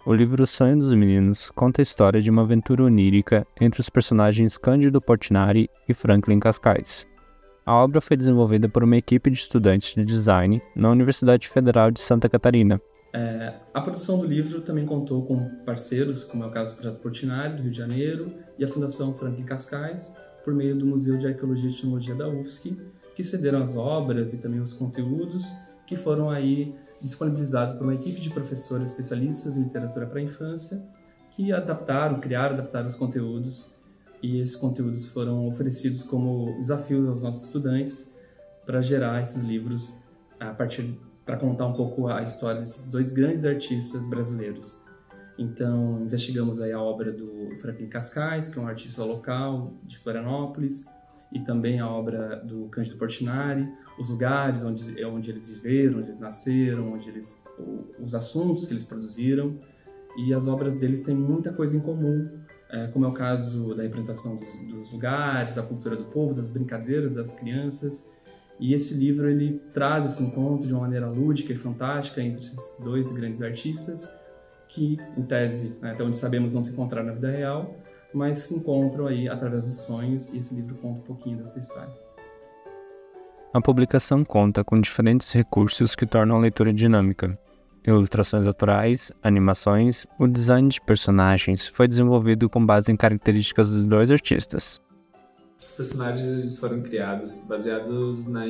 O livro O Sonho dos Meninos conta a história de uma aventura onírica entre os personagens Cândido Portinari e Franklin Cascais. A obra foi desenvolvida por uma equipe de estudantes de design na Universidade Federal de Santa Catarina. A produção do livro também contou com parceiros, como é o caso do Projeto Portinari, do Rio de Janeiro, e a Fundação Franklin Cascais, por meio do Museu de Arqueologia e Tecnologia da UFSC, que cederam as obras e também os conteúdos que foram aí disponibilizados por uma equipe de professores especialistas em literatura para a infância, que adaptaram os conteúdos, e esses conteúdos foram oferecidos como desafios aos nossos estudantes para gerar esses livros para contar um pouco a história desses dois grandes artistas brasileiros. Então, investigamos aí a obra do Franklin Cascais, que é um artista local de Florianópolis, e também a obra do Cândido Portinari, os lugares onde eles viveram, onde eles nasceram, os assuntos que eles produziram. E as obras deles têm muita coisa em comum, como é o caso da representação dos lugares, da cultura do povo, das brincadeiras das crianças. E esse livro ele traz esse encontro de uma maneira lúdica e fantástica entre esses dois grandes artistas, que, em tese, até onde sabemos, não se encontraram na vida real, mas se encontram aí através dos sonhos, e esse livro conta um pouquinho dessa história. A publicação conta com diferentes recursos que tornam a leitura dinâmica. Ilustrações autorais, animações, o design de personagens foi desenvolvido com base em características dos dois artistas. Os personagens eles foram criados baseados na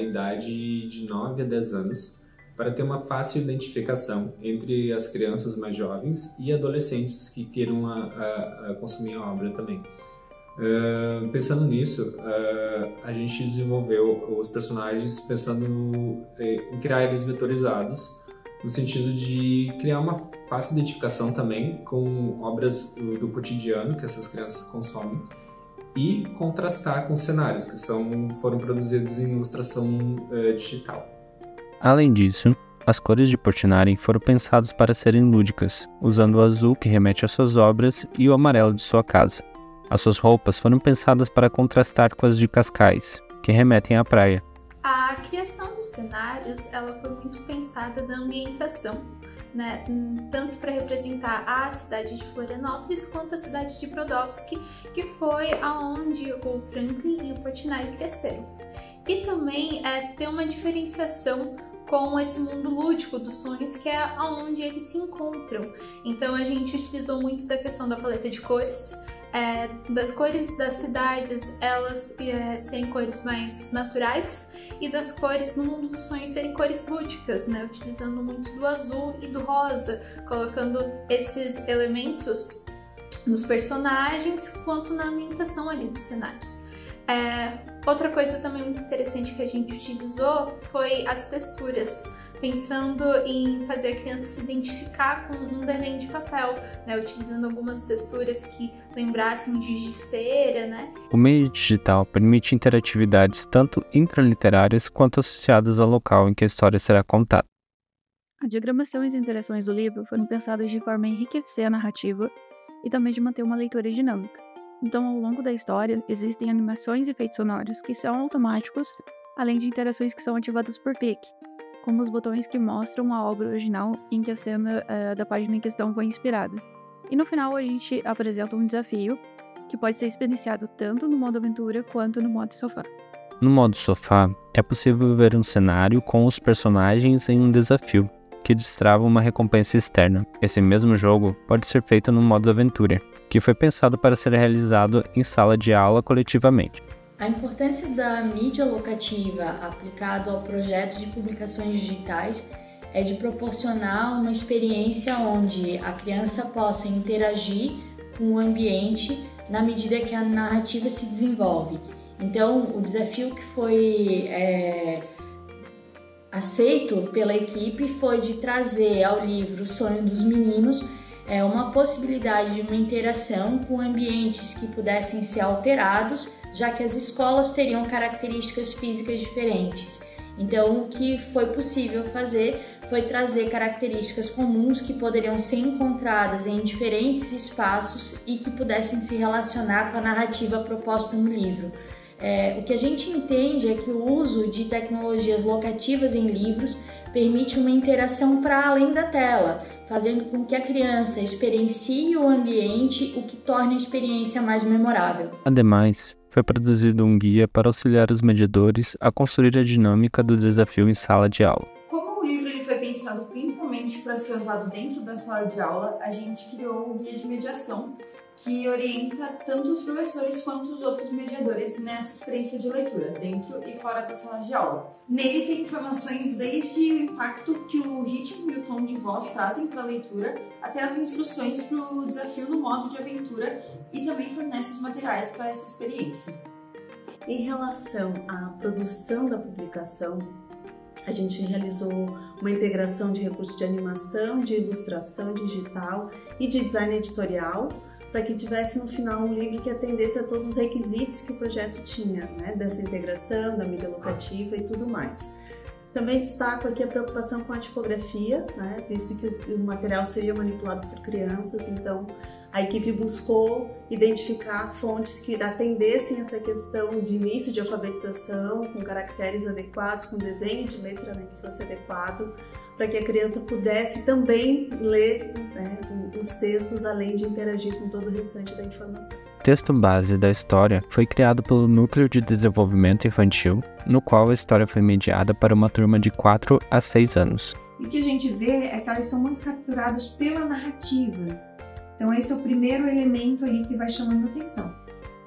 idade de 9 a 10 anos, para ter uma fácil identificação entre as crianças mais jovens e adolescentes que queiram consumir a obra também. Pensando nisso, a gente desenvolveu os personagens pensando em criar eles vetorizados, no sentido de criar uma fácil identificação também com obras do cotidiano que essas crianças consomem e contrastar com cenários que foram produzidos em ilustração digital. Além disso, as cores de Portinari foram pensadas para serem lúdicas, usando o azul que remete às suas obras e o amarelo de sua casa. As suas roupas foram pensadas para contrastar com as de Cascais, que remetem à praia. A criação dos cenários ela foi muito pensada na ambientação, né? Tanto para representar a cidade de Florianópolis quanto a cidade de Brodowski, que foi aonde o Franklin e o Portinari cresceram. E também ter uma diferenciação com esse mundo lúdico dos sonhos, que é onde eles se encontram. Então a gente utilizou muito da questão da paleta de cores, das cores das cidades, elas serem cores mais naturais, e das cores no mundo dos sonhos serem cores lúdicas, né? Utilizando muito do azul e do rosa, colocando esses elementos nos personagens quanto na ambientação ali dos cenários. Outra coisa também muito interessante que a gente utilizou foi as texturas, pensando em fazer a criança se identificar com um desenho de papel, né? Utilizando algumas texturas que lembrassem de giz de cera, né? O meio digital permite interatividades tanto intraliterárias quanto associadas ao local em que a história será contada. A diagramação e as interações do livro foram pensadas de forma a enriquecer a narrativa e também de manter uma leitura dinâmica. Então, ao longo da história, existem animações e efeitos sonoros que são automáticos, além de interações que são ativadas por clique, como os botões que mostram a obra original em que a cena da página em questão foi inspirada. E no final, a gente apresenta um desafio que pode ser experienciado tanto no modo aventura quanto no modo sofá. No modo sofá, é possível ver um cenário com os personagens em um desafio, que destrava uma recompensa externa. Esse mesmo jogo pode ser feito no modo aventura, que foi pensado para ser realizado em sala de aula coletivamente. A importância da mídia locativa aplicado ao projeto de publicações digitais é de proporcionar uma experiência onde a criança possa interagir com o ambiente na medida que a narrativa se desenvolve. Então, o desafio que foi aceito pela equipe foi de trazer ao livro O Sonho dos Meninos uma possibilidade de uma interação com ambientes que pudessem ser alterados, já que as escolas teriam características físicas diferentes. Então, o que foi possível fazer foi trazer características comuns que poderiam ser encontradas em diferentes espaços e que pudessem se relacionar com a narrativa proposta no livro. O que a gente entende é que o uso de tecnologias locativas em livros permite uma interação para além da tela, fazendo com que a criança experiencie o ambiente, o que torna a experiência mais memorável. Ademais, foi produzido um guia para auxiliar os mediadores a construir a dinâmica do desafio em sala de aula. Como o livro ele foi pensado principalmente para ser usado dentro da sala de aula, a gente criou o guia de mediação, que orienta tanto os professores quanto os outros mediadores nessa experiência de leitura, dentro e fora da sala de aula. Nele tem informações desde o impacto que o ritmo e o tom de voz trazem para a leitura, até as instruções para o desafio no modo de aventura, e também fornece os materiais para essa experiência. Em relação à produção da publicação, a gente realizou uma integração de recursos de animação, de ilustração digital e de design editorial, para que tivesse no final um livro que atendesse a todos os requisitos que o projeto tinha, né? Dessa integração, da mídia locativa e tudo mais. Também destaco aqui a preocupação com a tipografia, né? Visto que o material seria manipulado por crianças, então a equipe buscou identificar fontes que atendessem essa questão de início de alfabetização, com caracteres adequados, com desenho de letra, né, que fosse adequado, para que a criança pudesse também ler, né, os textos, além de interagir com todo o restante da informação. O texto base da história foi criado pelo Núcleo de Desenvolvimento Infantil, no qual a história foi mediada para uma turma de 4 a 6 anos. E o que a gente vê é que elas são muito capturadas pela narrativa. Então esse é o primeiro elemento ali que vai chamando a atenção.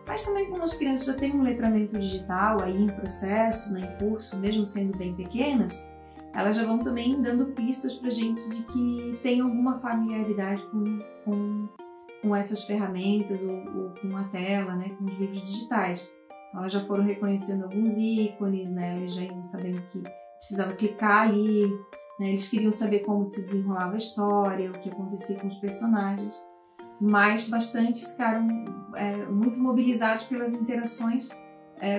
Mas também quando as crianças já têm um letramento digital aí em processo, né, em curso, mesmo sendo bem pequenas, elas já vão também dando pistas pra gente de que tem alguma familiaridade com essas ferramentas ou com a tela, né, com os livros digitais. Então elas já foram reconhecendo alguns ícones, né, eles já iam sabendo que precisava clicar ali, né, eles queriam saber como se desenrolava a história, o que acontecia com os personagens, mas bastante ficaram muito mobilizados pelas interações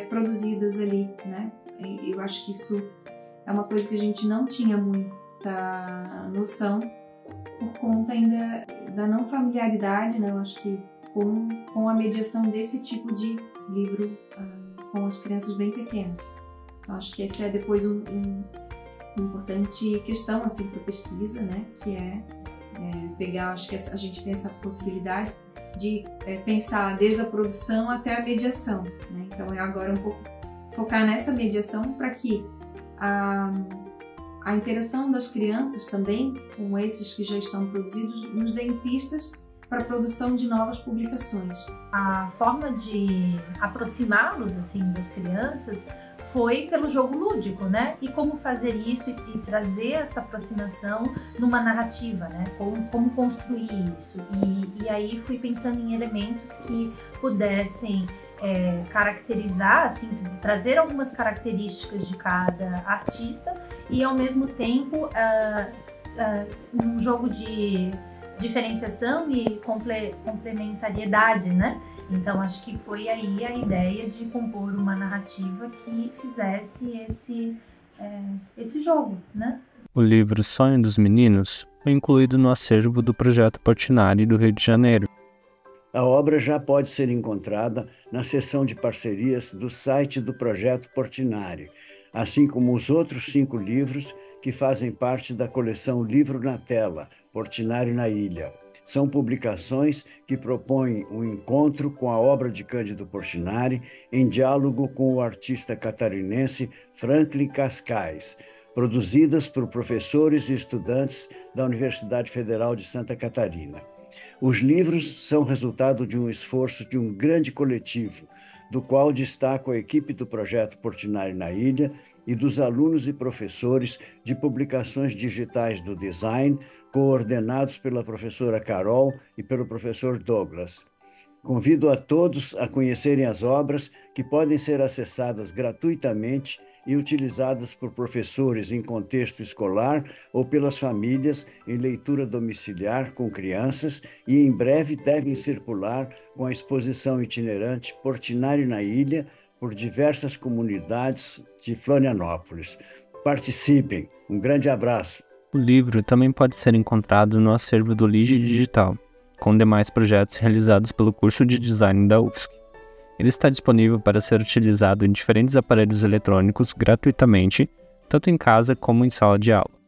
produzidas ali, né. Eu acho que isso é uma coisa que a gente não tinha muita noção por conta ainda da não familiaridade, né? Eu acho que com a mediação desse tipo de livro com as crianças bem pequenas. Eu acho que essa é depois uma importante questão assim, para a pesquisa, né? Que é pegar, acho que a gente tem essa possibilidade de pensar desde a produção até a mediação, né? Então é agora um pouco focar nessa mediação para que a interação das crianças também com esses que já estão produzidos nos deem pistas para a produção de novas publicações. A forma de aproximá-los assim das crianças foi pelo jogo lúdico, né? E como fazer isso e trazer essa aproximação numa narrativa, né? Como construir isso. E aí fui pensando em elementos que pudessem caracterizar, assim, trazer algumas características de cada artista e ao mesmo tempo um jogo de diferenciação e complementariedade, né? Então acho que foi aí a ideia de compor uma narrativa que fizesse esse jogo, né? O livro Sonho dos Meninos foi incluído no acervo do Projeto Portinari do Rio de Janeiro. A obra já pode ser encontrada na seção de parcerias do site do Projeto Portinari, assim como os outros 5 livros que fazem parte da coleção Livro na Tela, Portinari na Ilha. São publicações que propõem um encontro com a obra de Cândido Portinari em diálogo com o artista catarinense Franklin Cascais, produzidas por professores e estudantes da Universidade Federal de Santa Catarina. Os livros são resultado de um esforço de um grande coletivo, do qual destaco a equipe do Projeto Portinari na Ilha e dos alunos e professores de publicações digitais do design, coordenados pela professora Carol e pelo professor Douglas. Convido a todos a conhecerem as obras, que podem ser acessadas gratuitamente e utilizadas por professores em contexto escolar ou pelas famílias em leitura domiciliar com crianças e em breve devem circular com a exposição itinerante Portinari na Ilha por diversas comunidades de Florianópolis. Participem! Um grande abraço! O livro também pode ser encontrado no acervo do Lige Digital, com demais projetos realizados pelo curso de design da UFSC. Ele está disponível para ser utilizado em diferentes aparelhos eletrônicos gratuitamente, tanto em casa como em sala de aula.